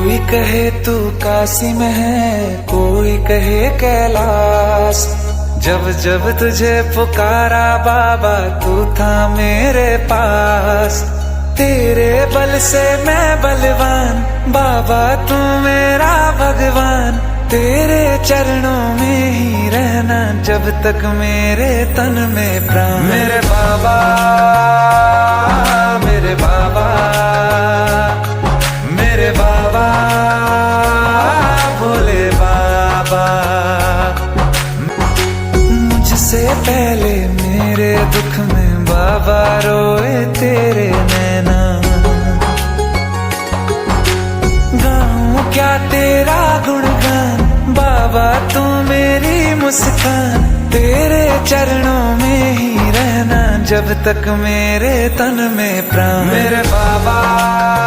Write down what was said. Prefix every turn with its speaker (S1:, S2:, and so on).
S1: कोई कहे तू काशी में है, कोई कहे कैलाश। जब जब तुझे पुकारा बाबा तू था मेरे पास। तेरे बल से मैं बलवान, बाबा तू मेरा भगवान। तेरे चरणों में ही रहना जब तक मेरे तन में प्राण। मेरे बाबा, मेरे बाबा, मेरे बाबा, भोले बाबा। मुझसे पहले मेरे दुख में बाबा रोए तेरे नैना। गाऊं क्या तेरा गुणगान, बाबा तू मेरी मुस्कान। तेरे चरणों में ही रहना जब तक मेरे तन में प्राण। मेरे बाबा।